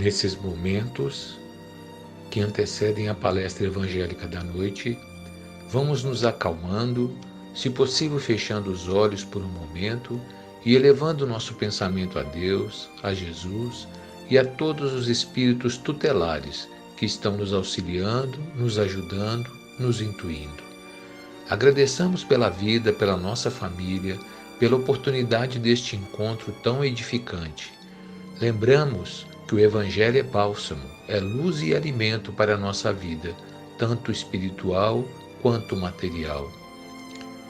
Nesses momentos que antecedem a palestra evangélica da noite, vamos nos acalmando, se possível fechando os olhos por um momento e elevando nosso pensamento a Deus, a Jesus e a todos os espíritos tutelares que estão nos auxiliando, nos ajudando, nos intuindo. Agradeçamos pela vida, pela nossa família, pela oportunidade deste encontro tão edificante. Lembramos que o Evangelho é bálsamo, é luz e alimento para a nossa vida, tanto espiritual quanto material.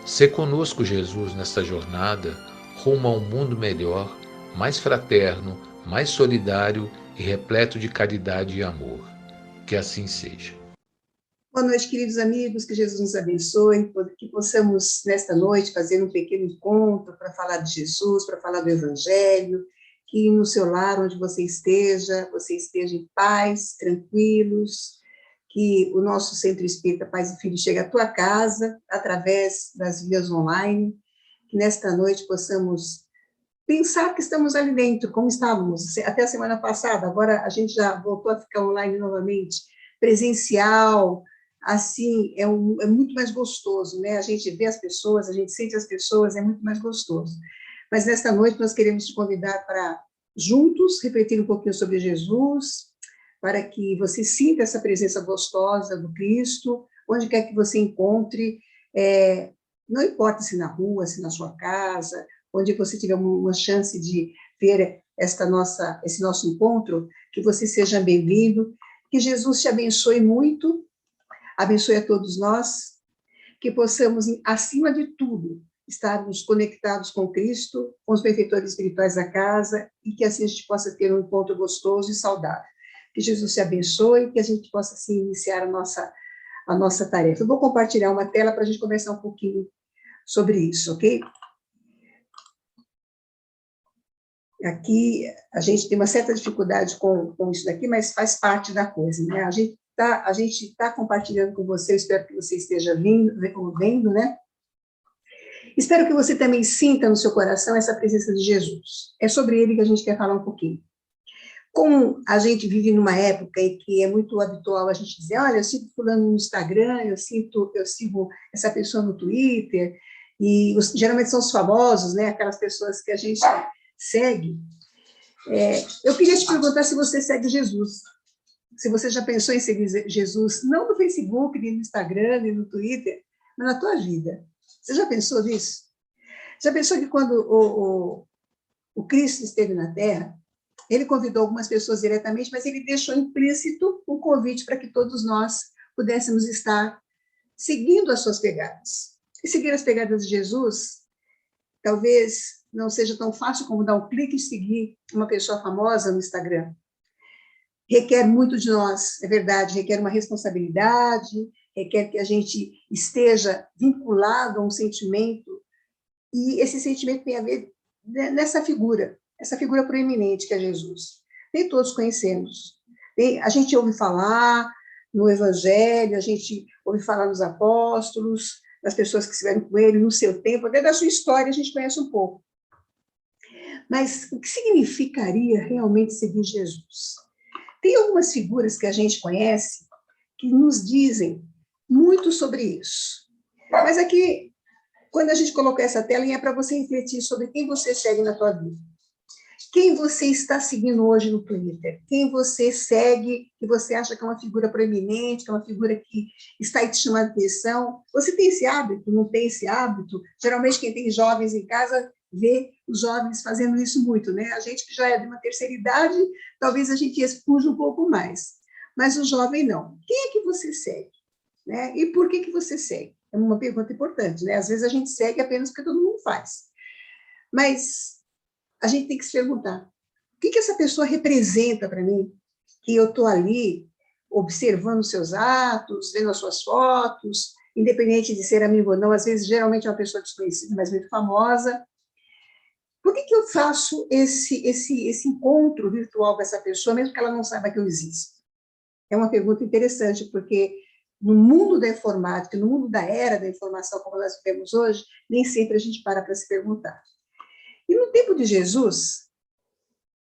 Sê conosco, Jesus, nesta jornada, rumo a um mundo melhor, mais fraterno, mais solidário e repleto de caridade e amor. Que assim seja. Boa noite, queridos amigos, que Jesus nos abençoe, que possamos, nesta noite, fazer um pequeno encontro para falar de Jesus, para falar do Evangelho, que no seu lar, onde você esteja em paz, tranquilos, que o nosso Centro Espírita Paz e Filho chegue à tua casa, através das vias online, que nesta noite possamos pensar que estamos ali dentro, como estávamos até a semana passada, agora a gente já voltou a ficar online novamente, presencial, assim, é muito mais gostoso, né? A gente vê as pessoas, a gente sente as pessoas, é muito mais gostoso. Mas nesta noite nós queremos te convidar para juntos refletir um pouquinho sobre Jesus, para que você sinta essa presença gostosa do Cristo, onde quer que você encontre, não importa se na rua, se na sua casa, onde você tiver uma chance de ver esse nosso encontro, que você seja bem-vindo, que Jesus te abençoe muito, abençoe a todos nós, que possamos, acima de tudo, estarmos conectados com Cristo, com os benfeitores espirituais da casa, e que assim a gente possa ter um encontro gostoso e saudável. Que Jesus te abençoe, que a gente possa, assim, iniciar a nossa tarefa. Eu vou compartilhar uma tela para a gente conversar um pouquinho sobre isso, ok? Aqui, a gente tem uma certa dificuldade com isso daqui, mas faz parte da coisa, né? A gente está compartilhando com você, espero que você esteja vendo, né? Espero que você também sinta no seu coração essa presença de Jesus. É sobre ele que a gente quer falar um pouquinho. Como a gente vive numa época em que é muito habitual a gente dizer, olha, eu sigo fulano no Instagram, eu sigo essa pessoa no Twitter, e geralmente são os famosos, né? Aquelas pessoas que a gente segue. Eu queria te perguntar se você segue Jesus. Se você já pensou em seguir Jesus, não no Facebook, nem no Instagram, nem no Twitter, mas na tua vida. Você já pensou nisso? Já pensou que quando o Cristo esteve na Terra, ele convidou algumas pessoas diretamente, mas ele deixou implícito um convite para que todos nós pudéssemos estar seguindo as suas pegadas. E seguir as pegadas de Jesus, talvez não seja tão fácil como dar um clique e seguir uma pessoa famosa no Instagram. Requer muito de nós, é verdade, requer uma responsabilidade, requer que a gente esteja vinculado a um sentimento, e esse sentimento tem a ver nessa figura, essa figura proeminente que é Jesus. Nem todos conhecemos. A gente ouve falar no Evangelho, a gente ouve falar nos apóstolos, das pessoas que estiveram com ele no seu tempo, até da sua história a gente conhece um pouco. Mas o que significaria realmente seguir Jesus? Tem algumas figuras que a gente conhece que nos dizem muito sobre isso. Mas aqui, quando a gente colocou essa telinha, é para você refletir sobre quem você segue na tua vida. Quem você está seguindo hoje no Twitter? Quem você segue, que você acha que é uma figura proeminente, que é uma figura que está aí te chamando a atenção? Você tem esse hábito? Não tem esse hábito? Geralmente, quem tem jovens em casa vê os jovens fazendo isso muito, né? A gente que já é de uma terceira idade, talvez a gente expuja um pouco mais. Mas o jovem não. Quem é que você segue? Né? E por que você segue? É uma pergunta importante, né? Às vezes a gente segue apenas porque todo mundo faz. Mas a gente tem que se perguntar, o que essa pessoa representa para mim? Que eu estou ali observando os seus atos, vendo as suas fotos, independente de ser amigo ou não, às vezes geralmente é uma pessoa desconhecida, mas muito famosa. Por que eu faço esse encontro virtual com essa pessoa, mesmo que ela não saiba que eu existo? É uma pergunta interessante, porque no mundo da informática, no mundo da era da informação, como nós vivemos hoje, nem sempre a gente para se perguntar. E no tempo de Jesus,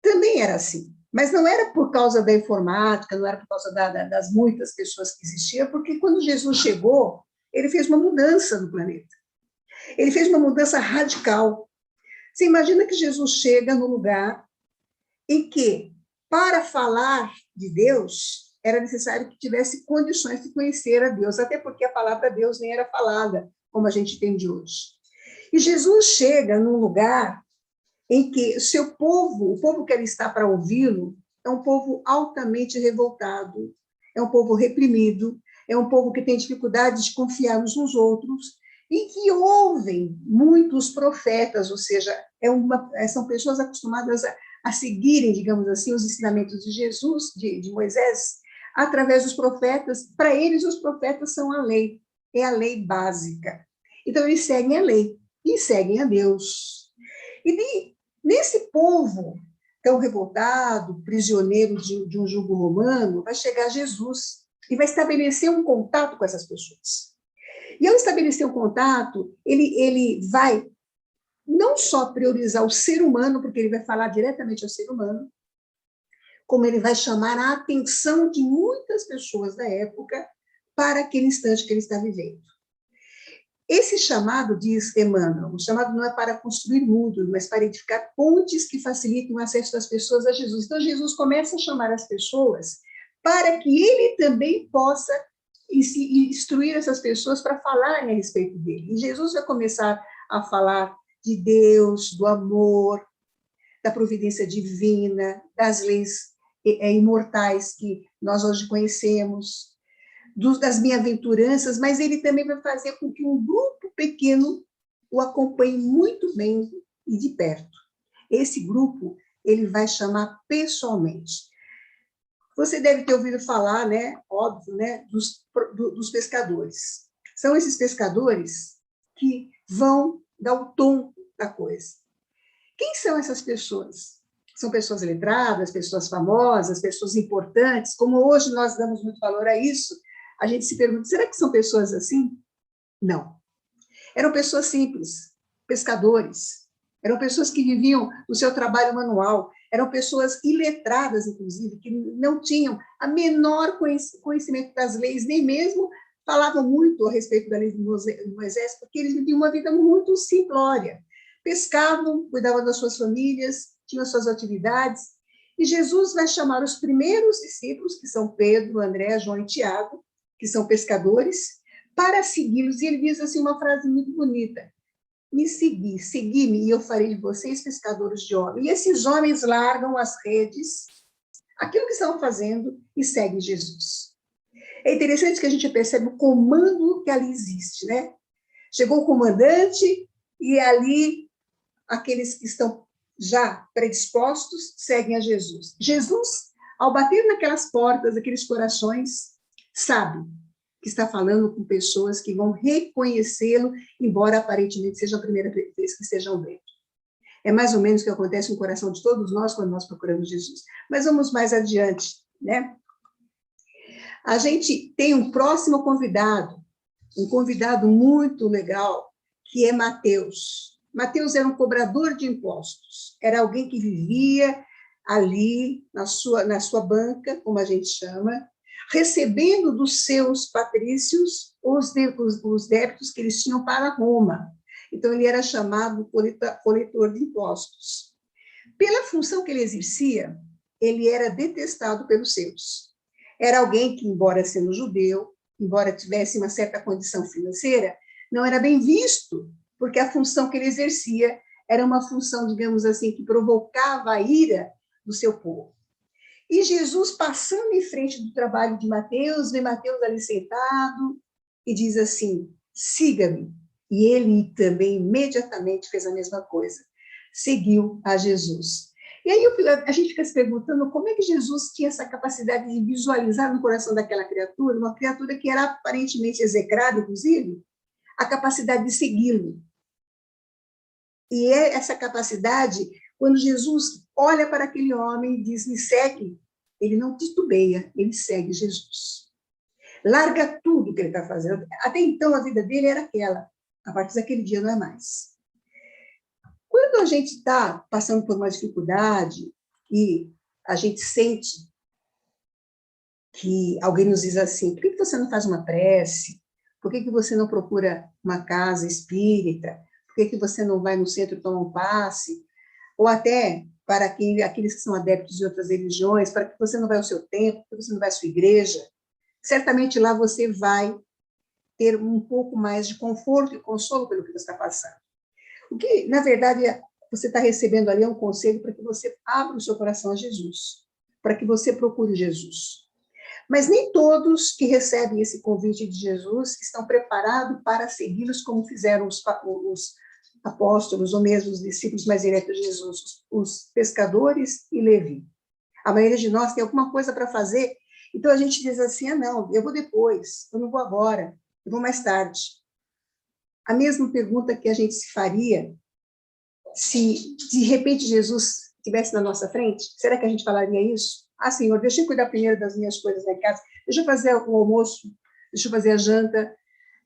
também era assim. Mas não era por causa da informática, não era por causa das muitas pessoas que existiam, porque quando Jesus chegou, ele fez uma mudança no planeta. Ele fez uma mudança radical. Você imagina que Jesus chega no lugar em que, para falar de Deus, era necessário que tivesse condições de conhecer a Deus, até porque a palavra Deus nem era falada, como a gente tem de hoje. E Jesus chega num lugar em que o seu povo, o povo que ele está para ouvi-lo, é um povo altamente revoltado, é um povo reprimido, é um povo que tem dificuldade de confiar uns nos outros, e que ouvem muitos profetas, ou seja, são pessoas acostumadas a seguirem, digamos assim, os ensinamentos de Jesus, de Moisés, através dos profetas. Para eles, os profetas são a lei, é a lei básica. Então, eles seguem a lei e seguem a Deus. E nesse povo tão revoltado, prisioneiro de um jugo romano, vai chegar Jesus e vai estabelecer um contato com essas pessoas. E ao estabelecer um contato, ele vai não só priorizar o ser humano, porque ele vai falar diretamente ao ser humano, como ele vai chamar a atenção de muitas pessoas da época para aquele instante que ele está vivendo. Esse chamado, diz Emmanuel, o chamado não é para construir muros, mas para edificar pontes que facilitem o acesso das pessoas a Jesus. Então, Jesus começa a chamar as pessoas para que ele também possa instruir essas pessoas para falarem a respeito dele. E Jesus vai começar a falar de Deus, do amor, da providência divina, das leis imortais que nós hoje conhecemos, das bem-aventuranças, mas ele também vai fazer com que um grupo pequeno o acompanhe muito bem e de perto. Esse grupo ele vai chamar pessoalmente. Você deve ter ouvido falar, né, óbvio, né, dos pescadores. São esses pescadores que vão dar o tom da coisa. Quem são essas pessoas? São pessoas letradas, pessoas famosas, pessoas importantes. Como hoje nós damos muito valor a isso, a gente se pergunta, será que são pessoas assim? Não. Eram pessoas simples, pescadores. Eram pessoas que viviam o seu trabalho manual. Eram pessoas iletradas, inclusive, que não tinham a menor conhecimento das leis, nem mesmo falavam muito a respeito da lei do Moisés, porque eles viviam uma vida muito simplória. Pescavam, cuidavam das suas famílias, tinham suas atividades. E Jesus vai chamar os primeiros discípulos, que são Pedro, André, João e Tiago, que são pescadores, para segui-los. E ele diz assim uma frase muito bonita: me segui-me e eu farei de vocês pescadores de homens. E esses homens largam as redes, aquilo que estão fazendo, e seguem Jesus. É interessante que a gente percebe o comando que ali existe, né? Chegou o comandante e ali aqueles que estão já predispostos seguem a Jesus. Jesus, ao bater naquelas portas, aqueles corações, sabe que está falando com pessoas que vão reconhecê-lo, embora aparentemente seja a primeira vez que estejam vendo. É mais ou menos o que acontece no coração de todos nós quando nós procuramos Jesus. Mas vamos mais adiante, né? A gente tem um próximo convidado, um convidado muito legal, que é Mateus. Mateus era um cobrador de impostos, era alguém que vivia ali na sua banca, como a gente chama, recebendo dos seus patrícios os débitos que eles tinham para Roma. Então, ele era chamado coletor de impostos. Pela função que ele exercia, ele era detestado pelos seus. Era alguém que, embora sendo judeu, embora tivesse uma certa condição financeira, não era bem visto, porque a função que ele exercia era uma função, digamos assim, que provocava a ira do seu povo. E Jesus, passando em frente do trabalho de Mateus, vê Mateus ali sentado e diz assim: siga-me. E ele também imediatamente fez a mesma coisa, seguiu a Jesus. E aí a gente fica se perguntando como é que Jesus tinha essa capacidade de visualizar no coração daquela criatura, uma criatura que era aparentemente execrada, inclusive, a capacidade de segui-lo. E é essa capacidade, quando Jesus olha para aquele homem e diz, me segue, ele não titubeia, ele segue Jesus. Larga tudo que ele está fazendo. Até então, a vida dele era aquela. A partir daquele dia, não é mais. Quando a gente está passando por uma dificuldade e a gente sente que alguém nos diz assim: por que você não faz uma prece? Por que você não procura uma casa espírita? Por que você não vai no centro tomar um passe? Ou até para aqueles que são adeptos de outras religiões, para que você não vai ao seu templo, para que você não vai à sua igreja. Certamente lá você vai ter um pouco mais de conforto e consolo pelo que você está passando. O que, na verdade, você está recebendo ali é um conselho para que você abra o seu coração a Jesus, para que você procure Jesus. Mas nem todos que recebem esse convite de Jesus estão preparados para segui-los como fizeram os apóstolos, ou mesmo os discípulos mais diretos de Jesus, os pescadores e Levi. A maioria de nós tem alguma coisa para fazer, então a gente diz assim: não, eu vou depois, eu não vou agora, eu vou mais tarde. A mesma pergunta que a gente se faria se de repente Jesus estivesse na nossa frente, será que a gente falaria isso? Senhor, deixa eu cuidar primeiro das minhas coisas na casa, deixa eu fazer o almoço, deixa eu fazer a janta,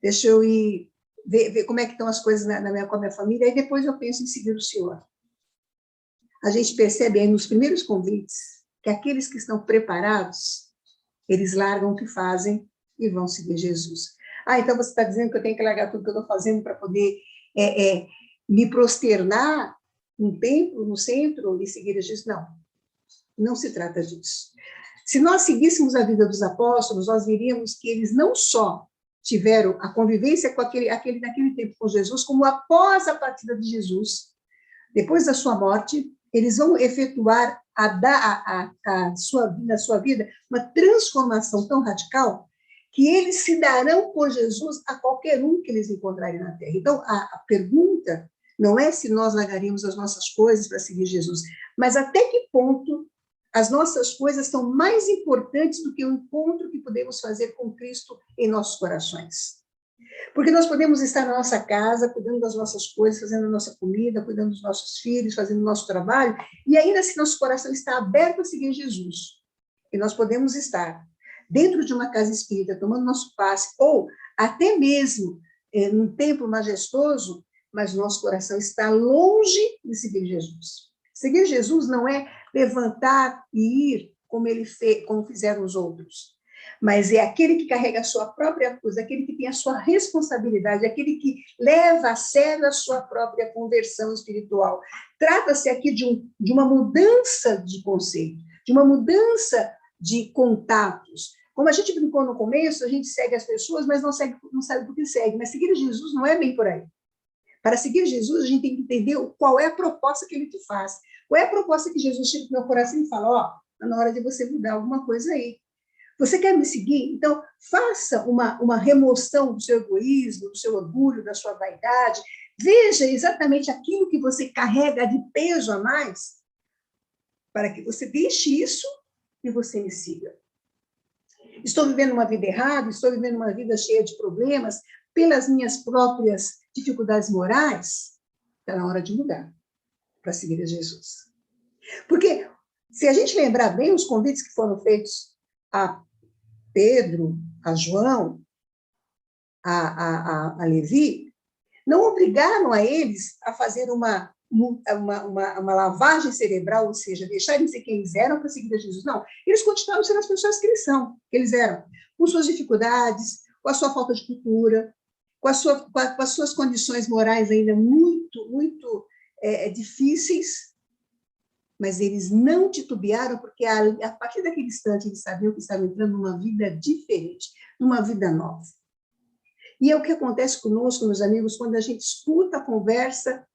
deixa eu ir ver como é que estão as coisas com a minha família, e depois eu penso em seguir o Senhor. A gente percebe aí nos primeiros convites que aqueles que estão preparados, eles largam o que fazem e vão seguir Jesus. Então você está dizendo que eu tenho que largar tudo que eu estou fazendo para poder me prosternar num templo, no centro, e seguir Jesus? Não, não se trata disso. Se nós seguíssemos a vida dos apóstolos, nós veríamos que eles não só tiveram a convivência com naquele tempo com Jesus, como após a partida de Jesus, depois da sua morte, eles vão efetuar na sua vida uma transformação tão radical que eles se darão por Jesus a qualquer um que eles encontrarem na terra. Então, a pergunta não é se nós largaríamos as nossas coisas para seguir Jesus, mas até que ponto as nossas coisas são mais importantes do que o encontro que podemos fazer com Cristo em nossos corações. Porque nós podemos estar na nossa casa, cuidando das nossas coisas, fazendo a nossa comida, cuidando dos nossos filhos, fazendo o nosso trabalho, e ainda assim nosso coração está aberto a seguir Jesus. E nós podemos estar dentro de uma casa espírita, tomando nosso passe, ou até mesmo num templo majestoso, mas nosso coração está longe de seguir Jesus. Seguir Jesus não é levantar e ir como fizeram os outros, mas é aquele que carrega a sua própria cruz, aquele que tem a sua responsabilidade, aquele que leva a sério a sua própria conversão espiritual. Trata-se aqui de uma mudança de conceito, de uma mudança de contatos. Como a gente brincou no começo, a gente segue as pessoas, mas não sabe por que segue. Mas seguir Jesus não é bem por aí. Para seguir Jesus, a gente tem que entender qual é a proposta que ele te faz. Qual é a proposta que Jesus chega no meu coração e fala: está na hora de você mudar alguma coisa aí. Você quer me seguir? Então, faça uma remoção do seu egoísmo, do seu orgulho, da sua vaidade. Veja exatamente aquilo que você carrega de peso a mais, para que você deixe isso e você me siga. Estou vivendo uma vida errada, estou vivendo uma vida cheia de problemas, pelas minhas próprias dificuldades morais, está na hora de mudar, para seguir a Jesus. Porque, se a gente lembrar bem os convites que foram feitos a Pedro, a João, a Levi, não obrigaram a eles a fazer uma lavagem cerebral, ou seja, deixarem de ser quem eles eram para seguir a Jesus. Não, eles continuaram sendo as pessoas que eles eram, com suas dificuldades, com a sua falta de cultura, com as suas condições morais ainda muito, muito difíceis, mas eles não titubearam, porque a partir daquele instante eles sabiam que estavam entrando numa vida diferente, numa vida nova. E é o que acontece conosco, meus amigos, quando a gente escuta a conversa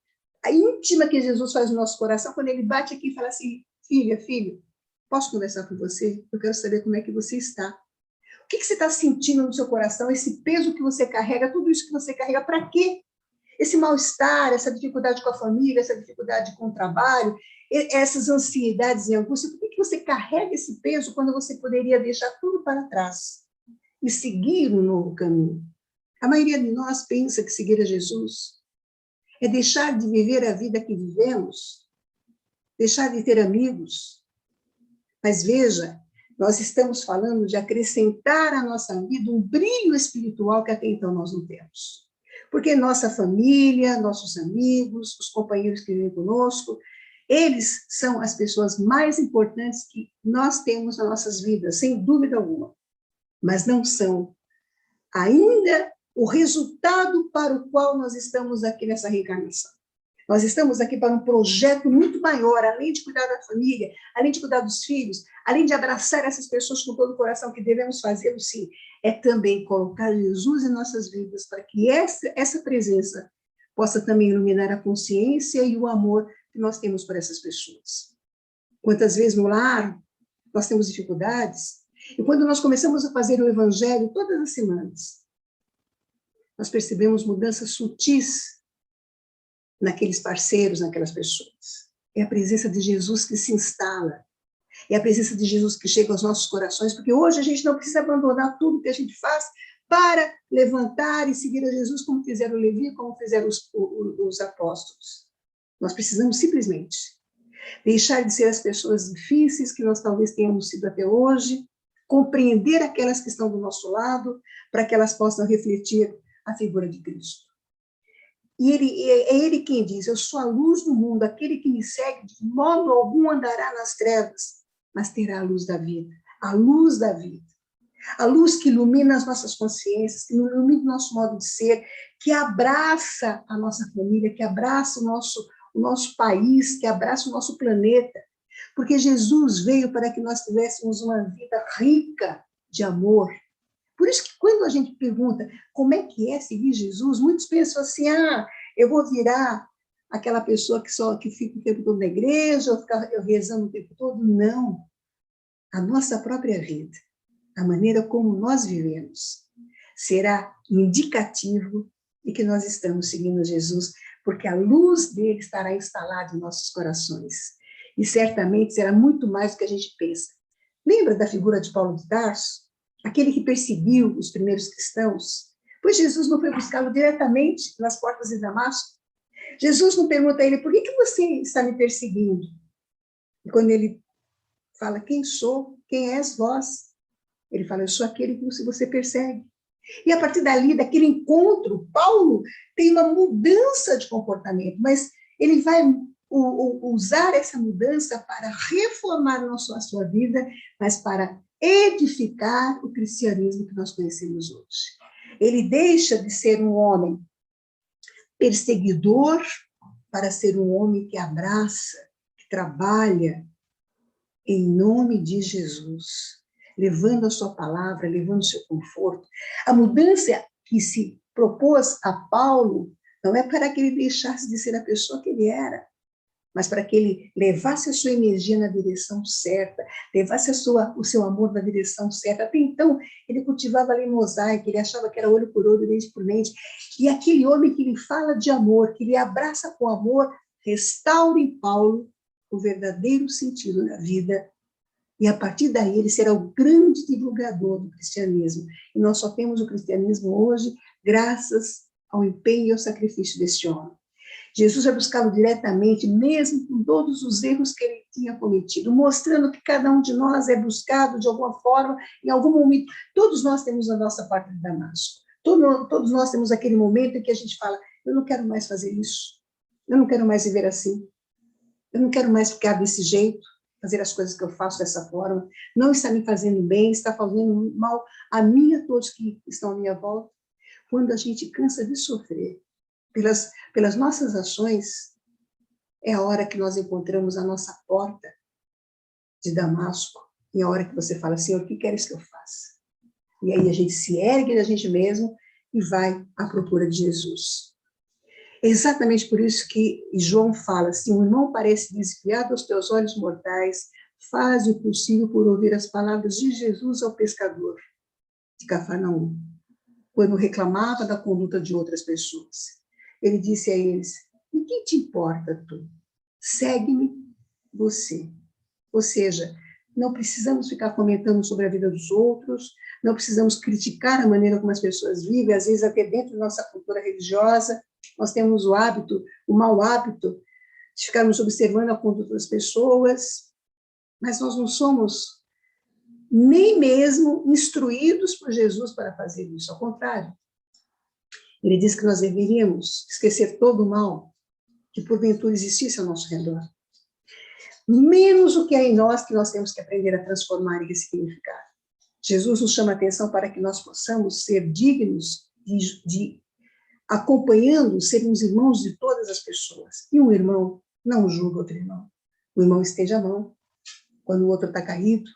a íntima que Jesus faz no nosso coração, quando ele bate aqui e fala assim: filho, posso conversar com você? Eu quero saber como é que você está. O que você está sentindo no seu coração? Esse peso que você carrega, tudo isso que você carrega, para quê? Esse mal-estar, essa dificuldade com a família, essa dificuldade com o trabalho, essas ansiedades e angústias, por que você carrega esse peso quando você poderia deixar tudo para trás e seguir um novo caminho? A maioria de nós pensa que seguir a Jesus é deixar de viver a vida que vivemos, deixar de ter amigos. Mas veja, nós estamos falando de acrescentar à nossa vida um brilho espiritual que até então nós não temos. Porque nossa família, nossos amigos, os companheiros que vivem conosco, Eles são as pessoas mais importantes que nós temos nas nossas vidas, sem dúvida alguma. Mas não são ainda o resultado para o qual nós estamos aqui nessa reencarnação. Nós estamos aqui para um projeto muito maior, além de cuidar da família, além de cuidar dos filhos, além de abraçar essas pessoas com todo o coração, que devemos fazê-lo sim, é também colocar Jesus em nossas vidas, para que essa presença possa também iluminar a consciência e o amor que nós temos por essas pessoas. Quantas vezes no lar nós temos dificuldades, e quando nós começamos a fazer o evangelho todas as semanas, nós percebemos mudanças sutis naqueles parceiros, naquelas pessoas. É a presença de Jesus que se instala, é a presença de Jesus que chega aos nossos corações, porque hoje a gente não precisa abandonar tudo que a gente faz para levantar e seguir a Jesus, como fizeram o Levi, como fizeram os apóstolos. Nós precisamos simplesmente deixar de ser as pessoas difíceis que nós talvez tenhamos sido até hoje, compreender aquelas que estão do nosso lado, para que elas possam refletir a figura de Cristo. E é ele quem diz, eu sou a luz do mundo, aquele que me segue de modo algum andará nas trevas, mas terá a luz da vida, a luz da vida. A luz que ilumina as nossas consciências, que ilumina o nosso modo de ser, que abraça a nossa família, que abraça o nosso país, que abraça o nosso planeta. Porque Jesus veio para que nós tivéssemos uma vida rica de amor. Por isso que quando a gente pergunta como é que é seguir Jesus, muitos pensam assim, eu vou virar aquela pessoa que fica o tempo todo na igreja, ou ficar rezando o tempo todo. Não. A nossa própria vida, a maneira como nós vivemos, será indicativo de que nós estamos seguindo Jesus, porque a luz dele estará instalada em nossos corações. E certamente será muito mais do que a gente pensa. Lembra da figura de Paulo de Tarso? Aquele que perseguiu os primeiros cristãos? Pois Jesus não foi buscá-lo diretamente nas portas de Damasco. Jesus não pergunta a ele, por que você está me perseguindo? E quando ele fala, quem sou? Quem és vós? Ele fala, eu sou aquele que você persegue. E a partir dali, daquele encontro, Paulo tem uma mudança de comportamento, mas ele vai usar essa mudança para reformar não só a sua vida, mas para edificar o cristianismo que nós conhecemos hoje. Ele deixa de ser um homem perseguidor para ser um homem que abraça, que trabalha em nome de Jesus, levando a sua palavra, levando o seu conforto. A mudança que se propôs a Paulo não é para que ele deixasse de ser a pessoa que ele era, mas para que ele levasse a sua energia na direção certa, levasse o seu amor na direção certa. Até então, ele cultivava ali mosaico, ele achava que era olho por olho, dente por dente. E aquele homem que lhe fala de amor, que lhe abraça com amor, restaura em Paulo o verdadeiro sentido da vida. E a partir daí ele será o grande divulgador do cristianismo. E nós só temos o cristianismo hoje graças ao empenho e ao sacrifício deste homem. Jesus vai buscá-lo diretamente, mesmo com todos os erros que ele tinha cometido, mostrando que cada um de nós é buscado de alguma forma, em algum momento. Todos nós temos a nossa parte de Damasco. Todos nós temos aquele momento em que a gente fala, eu não quero mais fazer isso, eu não quero mais viver assim, eu não quero mais ficar desse jeito, fazer as coisas que eu faço dessa forma, não está me fazendo bem, está fazendo mal a mim e a todos que estão à minha volta. Quando a gente cansa de sofrer pelas nossas ações, é a hora que nós encontramos a nossa porta de Damasco, e a hora que você fala, Senhor, o que queres que eu faça? E aí a gente se ergue da gente mesmo e vai à procura de Jesus. É exatamente por isso que João fala, se um irmão parece desviado aos teus olhos mortais, faz o possível por ouvir as palavras de Jesus ao pescador de Cafarnaum, quando reclamava da conduta de outras pessoas. Ele disse a eles, e que te importa tu? Segue-me você. Ou seja, não precisamos ficar comentando sobre a vida dos outros, não precisamos criticar a maneira como as pessoas vivem, às vezes até dentro da nossa cultura religiosa, nós temos o mau hábito de ficarmos observando a conduta das pessoas, mas nós não somos nem mesmo instruídos por Jesus para fazer isso, ao contrário. Ele diz que nós deveríamos esquecer todo o mal que porventura existisse ao nosso redor. menos o que é em nós que nós temos que aprender a transformar e ressignificar. Jesus nos chama a atenção para que nós possamos ser dignos de acompanhando, sermos irmãos de todas as pessoas. E um irmão não julga outro irmão. O irmão estende a mão quando o outro está caído.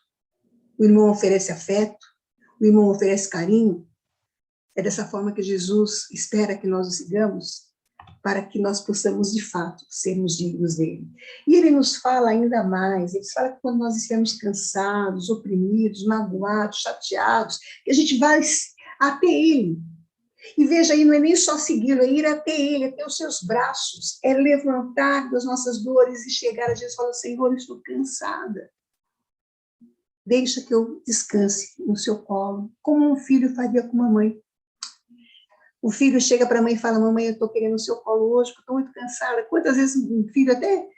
O irmão oferece afeto. O irmão oferece carinho. É dessa forma que Jesus espera que nós o sigamos, para que nós possamos, de fato, sermos dignos dele. E ele nos fala ainda mais. Ele fala que quando nós estivermos cansados, oprimidos, magoados, chateados, que a gente vai até ele. E veja aí, não é nem só segui-lo, é ir até ele, até os seus braços, é levantar das nossas dores e chegar a Jesus e falar: Senhor, eu estou cansada. Deixa que eu descanse no seu colo, como um filho faria com uma mãe. O filho chega para a mãe e fala: mamãe, eu estou querendo o seu colo hoje, porque estou muito cansada. Quantas vezes um filho até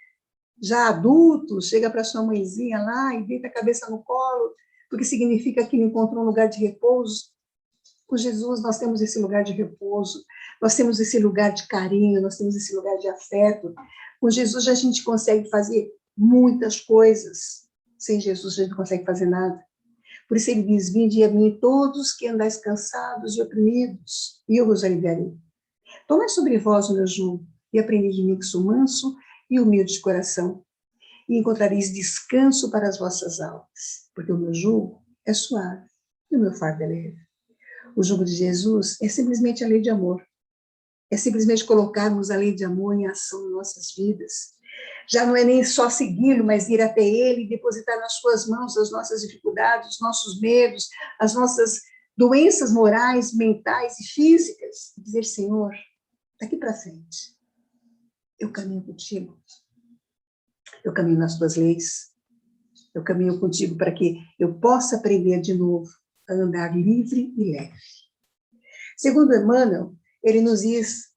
já adulto chega para sua mãezinha lá e deita a cabeça no colo, porque significa que ele encontrou um lugar de repouso. Com Jesus nós temos esse lugar de repouso, nós temos esse lugar de carinho, nós temos esse lugar de afeto. Com Jesus a gente consegue fazer muitas coisas. Sem Jesus a gente não consegue fazer nada. Por isso ele diz: vinde a mim todos que andais cansados e oprimidos, e eu vos aliviarei. Tomai sobre vós o meu jugo, e aprendi de mim que sou manso e humilde de coração, e encontrareis descanso para as vossas almas, porque o meu jugo é suave e o meu fardo é leve. O jugo de Jesus é simplesmente a lei de amor. É simplesmente colocarmos a lei de amor em ação em nossas vidas. Já não é nem só segui-lo, mas ir até ele e depositar nas suas mãos as nossas dificuldades, os nossos medos, as nossas doenças morais, mentais e físicas. E dizer: Senhor, daqui para frente, eu caminho contigo. Eu caminho nas tuas leis. Eu caminho contigo para que eu possa aprender de novo a andar livre e leve. Segundo Emmanuel, ele nos diz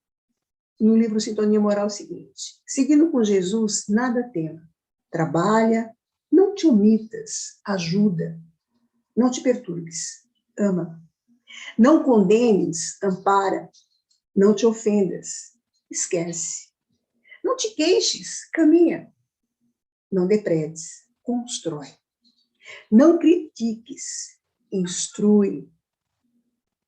no livro Sintonia Moral o seguinte: seguindo com Jesus, nada tema, trabalha, não te omitas, ajuda, não te perturbes, ama, não condenes, ampara, não te ofendas, esquece, não te queixes, caminha, não depredes, constrói, não critiques, instrui,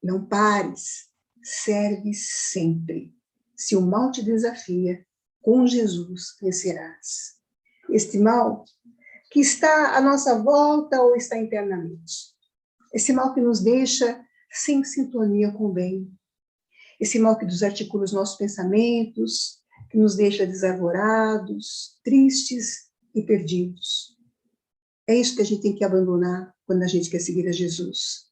não pares, serve sempre. Se o mal te desafia, com Jesus vencerás. Este mal que está à nossa volta ou está internamente. Esse mal que nos deixa sem sintonia com o bem. Esse mal que desarticula os nossos pensamentos, que nos deixa desarvorados, tristes e perdidos. É isso que a gente tem que abandonar quando a gente quer seguir a Jesus.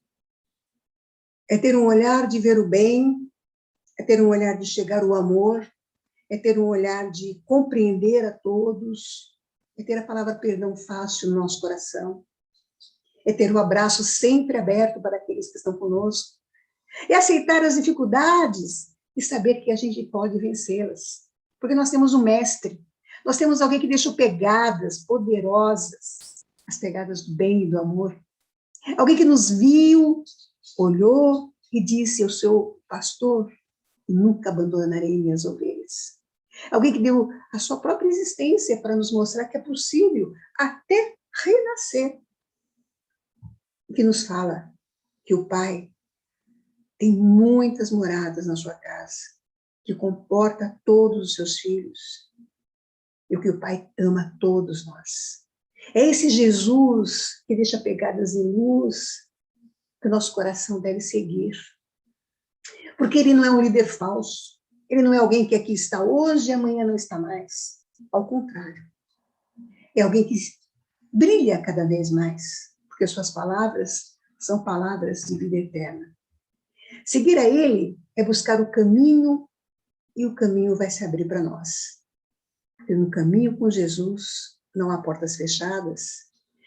É ter um olhar de ver o bem, é ter um olhar de chegar ao amor, é ter um olhar de compreender a todos, é ter a palavra perdão fácil no nosso coração, é ter o abraço sempre aberto para aqueles que estão conosco, é aceitar as dificuldades e saber que a gente pode vencê-las, porque nós temos um mestre, nós temos alguém que deixou pegadas poderosas, as pegadas do bem e do amor, alguém que nos viu, olhou e disse: eu sou pastor e nunca abandonarei minhas ovelhas. Alguém que deu a sua própria existência para nos mostrar que é possível até renascer. Que nos fala que o Pai tem muitas moradas na sua casa, que comporta todos os seus filhos, e que o Pai ama todos nós. É esse Jesus que deixa pegadas em luz que o nosso coração deve seguir. Porque ele não é um líder falso, ele não é alguém que aqui está hoje e amanhã não está mais. Ao contrário, é alguém que brilha cada vez mais, porque suas palavras são palavras de vida eterna. Seguir a ele é buscar o caminho, e o caminho vai se abrir para nós. Porque no caminho com Jesus não há portas fechadas,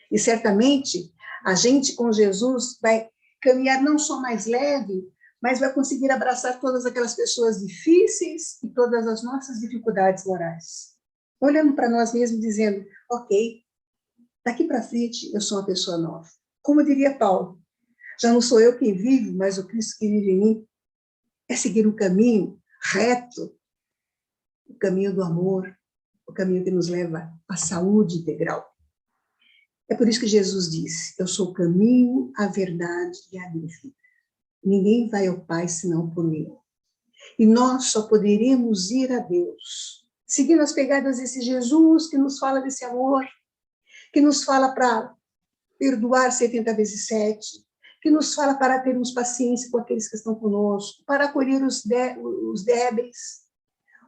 e certamente a gente com Jesus vai caminhar não só mais leve, mas vai conseguir abraçar todas aquelas pessoas difíceis e todas as nossas dificuldades morais. Olhando para nós mesmos dizendo: ok, daqui para frente eu sou uma pessoa nova. Como diria Paulo, já não sou eu quem vive, mas o Cristo que vive em mim. É seguir um caminho reto, o caminho do amor, o caminho que nos leva à saúde integral. É por isso que Jesus disse: eu sou o caminho, a verdade e a vida. Ninguém vai ao Pai senão por mim. E nós só poderemos ir a Deus seguindo as pegadas desse Jesus que nos fala desse amor, que nos fala para perdoar 70 vezes 7, que nos fala para termos paciência com aqueles que estão conosco, para acolher os débeis,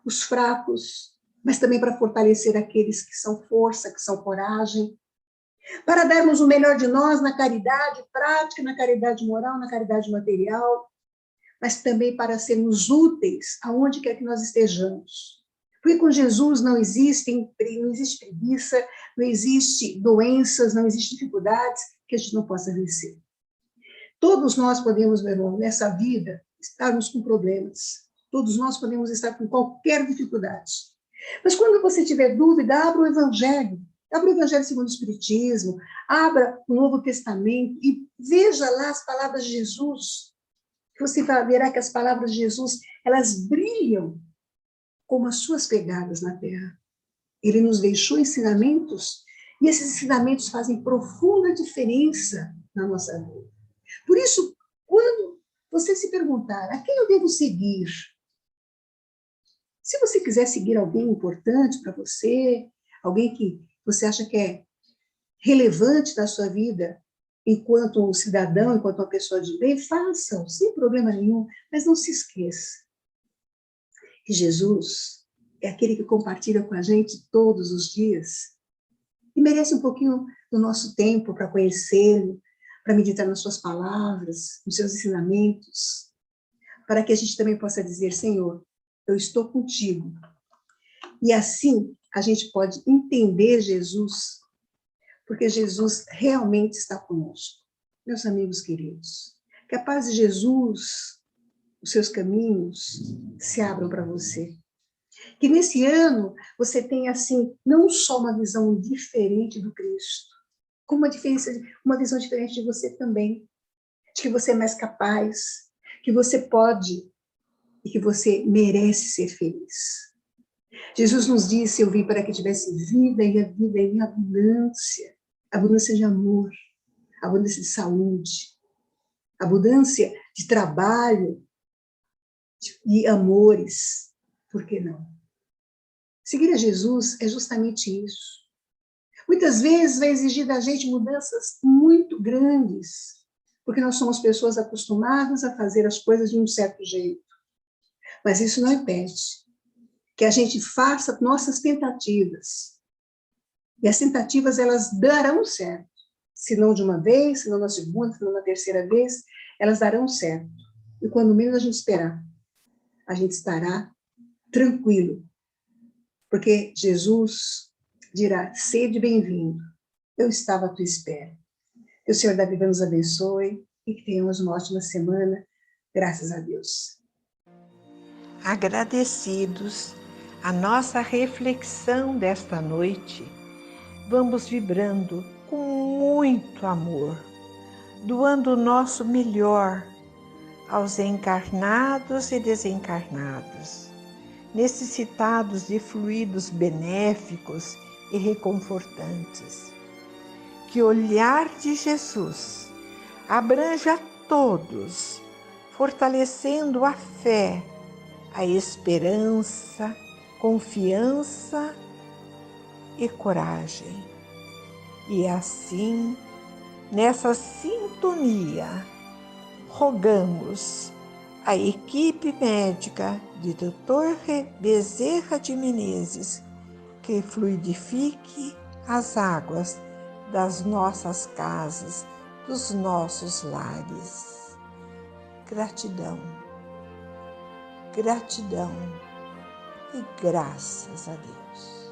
os fracos, mas também para fortalecer aqueles que são força, que são coragem, para darmos o melhor de nós na caridade prática, na caridade moral, na caridade material, mas também para sermos úteis aonde quer que nós estejamos. Porque com Jesus não existe preguiça, não existe doenças, não existe dificuldades que a gente não possa vencer. Todos nós podemos, meu irmão, nessa vida, estarmos com problemas. Todos nós podemos estar com qualquer dificuldade. Mas quando você tiver dúvida, abra o Evangelho. Abra o Evangelho segundo o Espiritismo, abra o Novo Testamento e veja lá as palavras de Jesus. Você verá que as palavras de Jesus, elas brilham como as suas pegadas na terra. Ele nos deixou ensinamentos e esses ensinamentos fazem profunda diferença na nossa vida. Por isso, quando você se perguntar a quem eu devo seguir, se você quiser seguir alguém importante para você, alguém que você acha que é relevante na sua vida, enquanto um cidadão, enquanto uma pessoa de bem, façam, sem problema nenhum, mas não se esqueça que Jesus é aquele que compartilha com a gente todos os dias e merece um pouquinho do nosso tempo para conhecê-lo, para meditar nas suas palavras, nos seus ensinamentos, para que a gente também possa dizer: Senhor, eu estou contigo. E assim a gente pode entender Jesus, porque Jesus realmente está conosco. Meus amigos queridos, que a paz de Jesus, os seus caminhos se abram para você. Que nesse ano você tenha, assim, não só uma visão diferente do Cristo, como uma visão diferente de você também, de que você é mais capaz, que você pode e que você merece ser feliz. Jesus nos disse: eu vim para que tivesse vida e a vida em abundância, abundância de amor, abundância de saúde, abundância de trabalho e amores. Por que não? Seguir a Jesus é justamente isso. Muitas vezes vai exigir da gente mudanças muito grandes, porque nós somos pessoas acostumadas a fazer as coisas de um certo jeito. Mas isso não impede que a gente faça nossas tentativas. E as tentativas, elas darão certo. Se não de uma vez, se não na segunda, se não na terceira vez, elas darão certo. E quando menos a gente esperar, a gente estará tranquilo. Porque Jesus dirá: sede bem-vindo, eu estava à tua espera. Que o Senhor da vida nos abençoe e que tenhamos uma ótima semana, graças a Deus. Agradecidos à nossa reflexão desta noite, vamos vibrando com muito amor, doando o nosso melhor aos encarnados e desencarnados, necessitados de fluidos benéficos e reconfortantes. Que o olhar de Jesus abranja a todos, fortalecendo a fé, a esperança, confiança e coragem. E assim, nessa sintonia, rogamos a equipe médica de Dr. Bezerra de Menezes que fluidifique as águas das nossas casas, dos nossos lares. Gratidão, gratidão e graças a Deus.